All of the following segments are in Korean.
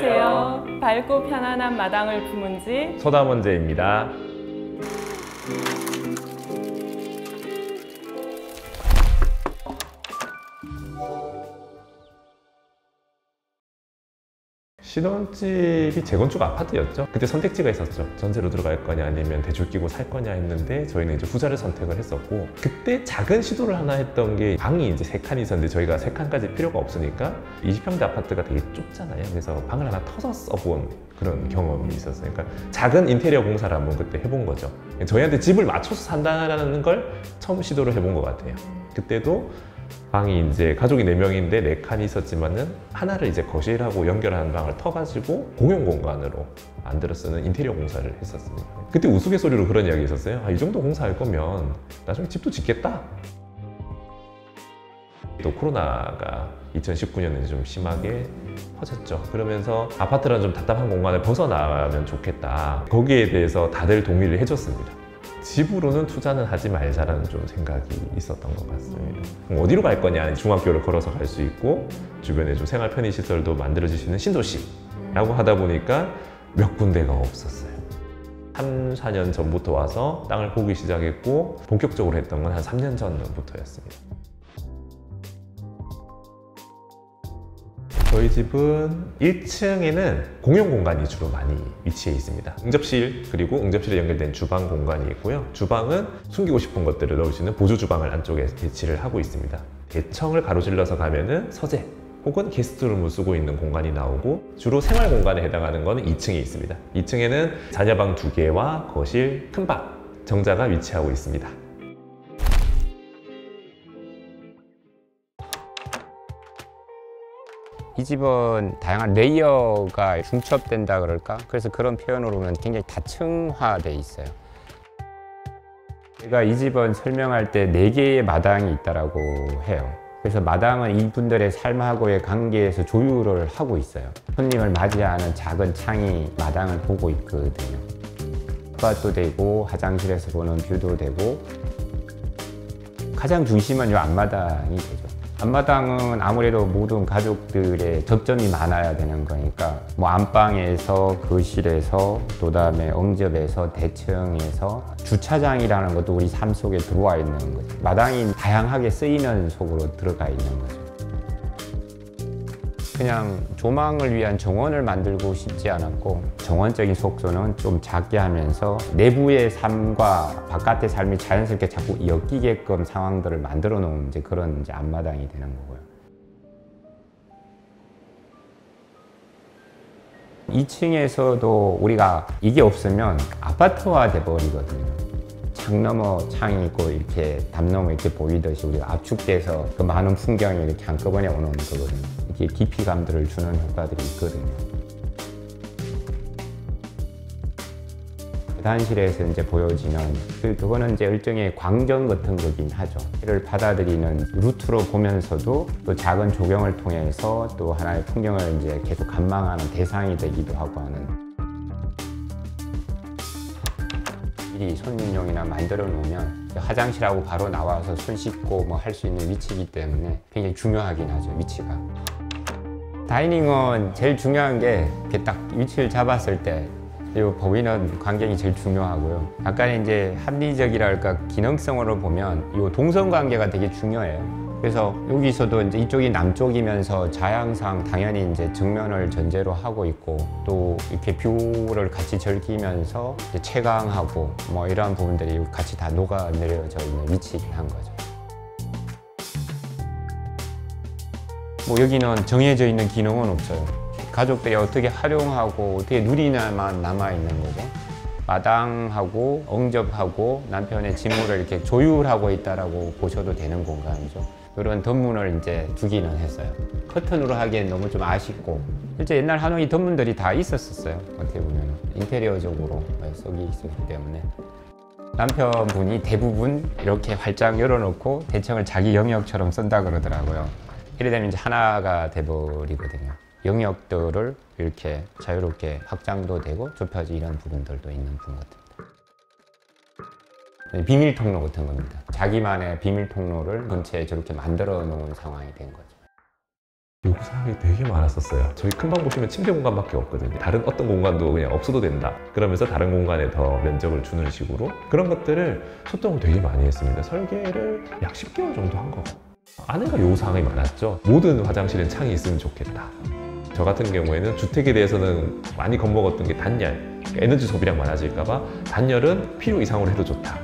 안녕하세요. 밝고 편안한 마당을 품은 집 소담원재입니다. 신혼집이 재건축 아파트였죠. 그때 선택지가 있었죠. 전세로 들어갈 거냐 아니면 대출 끼고 살 거냐 했는데 저희는 이제 후자를 선택을 했었고, 그때 작은 시도를 하나 했던 게 방이 이제 3칸이 있었는데 저희가 3칸까지 필요가 없으니까 20평대 아파트가 되게 좁잖아요. 그래서 방을 하나 터서 써본 그런 경험이 있었어요. 그러니까 작은 인테리어 공사를 한번 그때 해본 거죠. 저희한테 집을 맞춰서 산다는 걸 처음 시도를 해본 것 같아요. 그때도 방이 이제 가족이 4명인데 4칸이 있었지만은 하나를 이제 거실하고 연결하는 방을 터가지고 공용 공간으로 만들어 쓰는 인테리어 공사를 했었습니다. 그때 우스갯소리로 그런 이야기 있었어요. 이 정도 공사할 거면 나중에 집도 짓겠다. 또 코로나가 2019년에 좀 심하게 퍼졌죠. 그러면서 아파트라는 좀 답답한 공간을 벗어나면 좋겠다. 거기에 대해서 다들 동의를 해줬습니다. 집으로는 투자는 하지 말자라는 좀 생각이 있었던 것 같습니다. 그럼 어디로 갈 거냐? 중학교를 걸어서 갈 수 있고 주변에 좀 생활 편의시설도 만들어질 수 있는 신도시라고 하다 보니까 몇 군데가 없었어요. 3, 4년 전부터 와서 땅을 보기 시작했고 본격적으로 했던 건 한 3년 전부터였습니다. 저희 집은 1층에는 공용 공간이 주로 많이 위치해 있습니다. 응접실, 그리고 응접실에 연결된 주방 공간이 있고요. 주방은 숨기고 싶은 것들을 넣을 수 있는 보조 주방을 안쪽에 배치를 하고 있습니다. 대청을 가로질러서 가면은 서재 혹은 게스트룸을 쓰고 있는 공간이 나오고, 주로 생활 공간에 해당하는 것은 2층에 있습니다. 2층에는 자녀방 2개와 거실, 큰 방, 정자가 위치하고 있습니다. 이 집은 다양한 레이어가 중첩된다 그럴까? 그래서 그런 표현으로 보면 굉장히 다층화돼 있어요. 제가 이 집은 설명할 때 4개의 마당이 있다고 해요. 그래서 마당은 이분들의 삶하고의 관계에서 조율을 하고 있어요. 손님을 맞이하는 작은 창이 마당을 보고 있거든요. 밭도 되고 화장실에서 보는 뷰도 되고, 가장 중심은 이 앞마당이 되죠. 앞마당은 아무래도 모든 가족들의 접점이 많아야 되는 거니까 뭐 안방에서, 거실에서, 또 다음에 응접에서, 대청에서 주차장이라는 것도 우리 삶 속에 들어와 있는 거죠. 마당이 다양하게 쓰이는 속으로 들어가 있는 거죠. 그냥 조망을 위한 정원을 만들고 싶지 않았고, 정원적인 속도는 좀 작게 하면서 내부의 삶과 바깥의 삶이 자연스럽게 자꾸 엮이게끔 상황들을 만들어 놓은 이제 그런 이제 앞마당이 되는 거고요. 2층에서도 우리가 이게 없으면 아파트화 돼 버리거든요. 창 너머 창이 있고 이렇게 담 너머 이렇게 보이듯이 우리가 압축돼서 그 많은 풍경이 이렇게 한꺼번에 오는 거거든요. 이렇게 깊이감들을 주는 효과들이 있거든요. 계단실에서 이제 보여지는 그거는 이제 일종의 광경 같은 거긴 하죠. 이를 받아들이는 루트로 보면서도 또 작은 조경을 통해서 또 하나의 풍경을 이제 계속 관망하는 대상이 되기도 하고 하는. 미리 손님용이나 만들어 놓으면 화장실하고 바로 나와서 손 씻고 뭐 할 수 있는 위치이기 때문에 굉장히 중요하긴 하죠, 위치가. 다이닝은 제일 중요한 게 이렇게 딱 위치를 잡았을 때 이 보이는 광경이 제일 중요하고요. 약간 이제 합리적이랄까 기능성으로 보면 이 동선 관계가 되게 중요해요. 그래서 여기서도 이제 이쪽이 남쪽이면서 자양상 당연히 이제 정면을 전제로 하고 있고, 또 이렇게 뷰를 같이 즐기면서 이제 채광하고 뭐 이러한 부분들이 같이 다 녹아 내려져 있는 위치이긴 한 거죠. 뭐 여기는 정해져 있는 기능은 없어요. 가족들이 어떻게 활용하고 어떻게 누리냐만 남아있는 거고, 마당하고 응접하고 남편의 직무를 이렇게 조율하고 있다라고 보셔도 되는 공간이죠. 이런 덧문을 이제 두기는 했어요. 커튼으로 하기엔 너무 좀 아쉽고, 실제 옛날 하노이 덧문들이 다 있었어요. 어떻게 보면 인테리어적으로 썩이 있었기 때문에. 남편분이 대부분 이렇게 활짝 열어놓고 대청을 자기 영역처럼 쓴다 그러더라고요. 이래 되면 이제 하나가 돼버리거든요. 영역들을 이렇게 자유롭게 확장도 되고 좁혀지 이런 부분들도 있는 부분 같습니다. 비밀 통로 같은 겁니다. 자기만의 비밀 통로를 근처에 저렇게 만들어 놓은 상황이 된 거죠. 요구사항이 되게 많았었어요. 저희 큰 방 보시면 침대 공간밖에 없거든요. 다른 어떤 공간도 그냥 없어도 된다. 그러면서 다른 공간에 더 면적을 주는 식으로 그런 것들을 소통을 되게 많이 했습니다. 설계를 약 10개월 정도 한 것 같아요. 아내가 요구사항이 많았죠. 모든 화장실엔 창이 있으면 좋겠다. 저 같은 경우에는 주택에 대해서는 많이 겁먹었던 게 단열. 그러니까 에너지 소비량 많아질까봐 단열은 필요 이상으로 해도 좋다.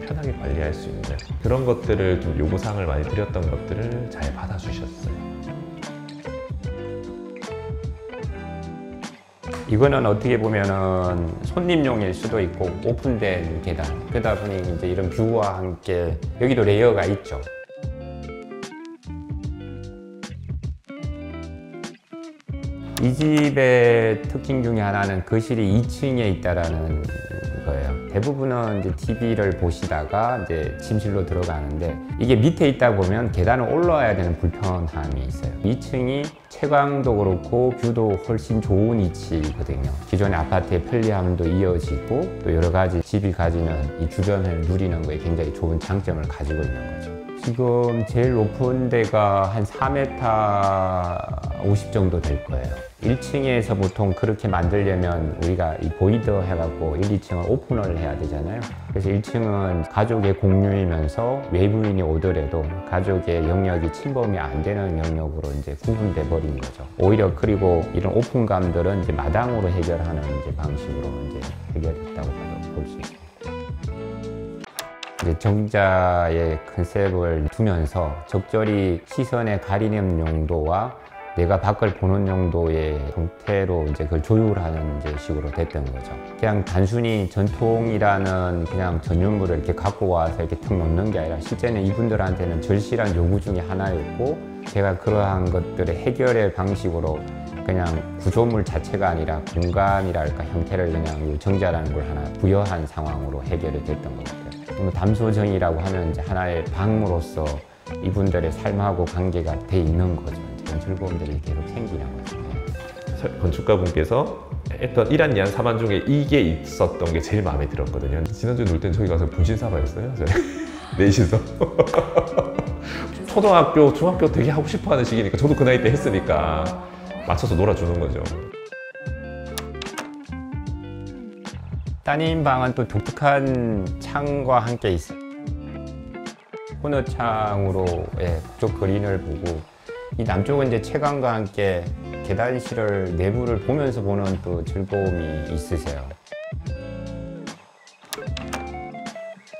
편하게 관리할 수 있는 그런 것들을 좀 요구사항을 많이 드렸던 것들을 잘 받아주셨어요. 이거는 어떻게 보면은 손님용일 수도 있고 오픈된 계단. 그러다 보니 이제 이런 뷰와 함께 여기도 레이어가 있죠. 이 집의 특징 중에 하나는 거실이 2층에 있다라는 거예요. 대부분은 이제 TV를 보시다가 이제 침실로 들어가는데 이게 밑에 있다 보면 계단을 올라와야 되는 불편함이 있어요. 2층이 채광도 그렇고 뷰도 훨씬 좋은 위치거든요. 기존의 아파트의 편리함도 이어지고 또 여러 가지 집이 가지는 이 주변을 누리는 거에 굉장히 좋은 장점을 가지고 있는 거죠. 지금 제일 높은 데가 한 4m 50 정도 될 거예요. 1층에서 보통 그렇게 만들려면 우리가 이 보이더 해갖고 1, 2층을 오픈을 해야 되잖아요. 그래서 1층은 가족의 공유이면서 외부인이 오더라도 가족의 영역이 침범이 안 되는 영역으로 이제 구분돼 버린 거죠. 오히려 그리고 이런 오픈감들은 이제 마당으로 해결하는 이제 방식으로 이제 해결했다고 볼 수 있습니다. 이제 정자의 컨셉을 두면서 적절히 시선에 가리는 용도와 내가 밖을 보는 용도의 형태로 이제 그걸 조율하는 이제 식으로 됐던 거죠. 그냥 단순히 전통이라는 그냥 전유물을 이렇게 갖고 와서 이렇게 턱 놓는 게 아니라 실제는 이분들한테는 절실한 요구 중에 하나였고 제가 그러한 것들의 해결의 방식으로 그냥 구조물 자체가 아니라 공간이랄까 형태를 그냥 이 정자라는 걸 하나 부여한 상황으로 해결이 됐던 것 같아요. 담소정이라고 하면 이제 하나의 방으로서 이분들의 삶하고 관계가 돼 있는 거죠. 그런 즐거움들이 계속 생기는 거죠. 건축가분께서 했던 1안, 2안, 3안 중에 이게 있었던 게 제일 마음에 들었거든요. 지난주에 놀 땐 저기 가서 분신사바였어요. 넷이서. 초등학교, 중학교 되게 하고 싶어 하는 시기니까 저도 그 나이 때 했으니까 맞춰서 놀아주는 거죠. 따님 방은 또 독특한 창과 함께 있어요. 코너 창으로 북쪽 그린을 보고 이 남쪽은 이제 채광과 함께 계단실을 내부를 보면서 보는 또 즐거움이 있으세요.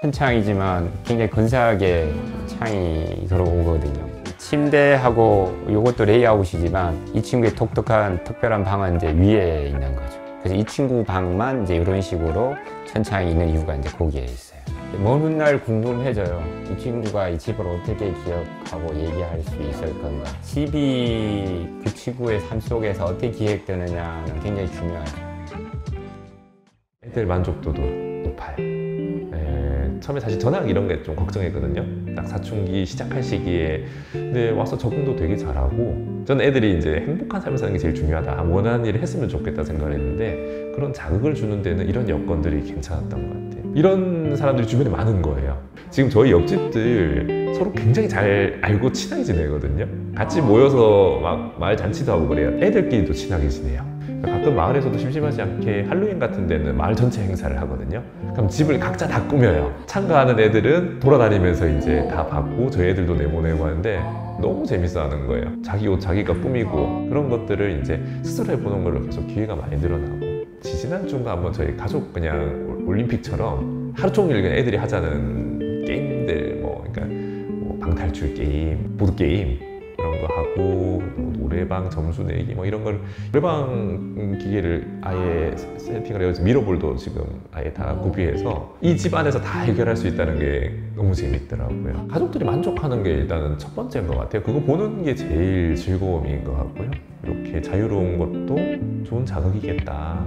큰 창이지만 굉장히 근사하게 창이 들어오거든요. 침대하고 이것도 레이아웃이지만 이 친구의 독특한 특별한 방은 이제 위에 있는 거죠. 그래서 이 친구 방만 이제 이런 식으로 천창이 있는 이유가 이제 거기에 있어요. 먼 훗날 궁금해져요. 이 친구가 이 집을 어떻게 기억하고 얘기할 수 있을 건가. 집이 그 친구의 삶 속에서 어떻게 기획되느냐는 굉장히 중요하죠. 애들 만족도도 높아요. 처음에 사실 전학 이런 게 좀 걱정했거든요. 딱 사춘기 시작할 시기에. 근데 와서 적응도 되게 잘하고 저는 애들이 이제 행복한 삶을 사는 게 제일 중요하다. 원하는 일을 했으면 좋겠다 생각을 했는데 그런 자극을 주는 데는 이런 여건들이 괜찮았던 것 같아요. 이런 사람들이 주변에 많은 거예요. 지금 저희 옆집들 서로 굉장히 잘 알고 친하게 지내거든요. 같이 모여서 막 마을 잔치도 하고 그래요. 애들끼리도 친하게 지내요. 가끔 마을에서도 심심하지 않게 할로윈 같은 데는 마을 전체 행사를 하거든요. 그럼 집을 각자 다 꾸며요. 참가하는 애들은 돌아다니면서 이제 다 받고 저희 애들도 내보내고 하는데 너무 재밌어 하는 거예요. 자기 옷 자기가 꾸미고 그런 것들을 이제 스스로 해보는 걸로 계속 기회가 많이 늘어나고 지지난주인가 한번 저희 가족 그냥 올림픽처럼 하루 종일 그냥 애들이 하자는 게임들 그러니까 방탈출 게임, 보드게임 이런 거 하고 노래방 점수 내기 이런 걸 노래방 기계를 아예 세팅을 해서 미러볼도 지금 아예 다 구비해서 이 집 안에서 다 해결할 수 있다는 게 너무 재밌더라고요. 가족들이 만족하는 게 일단은 첫 번째인 것 같아요. 그거 보는 게 제일 즐거움인 것 같고요. 이렇게 자유로운 것도 좋은 자극이겠다.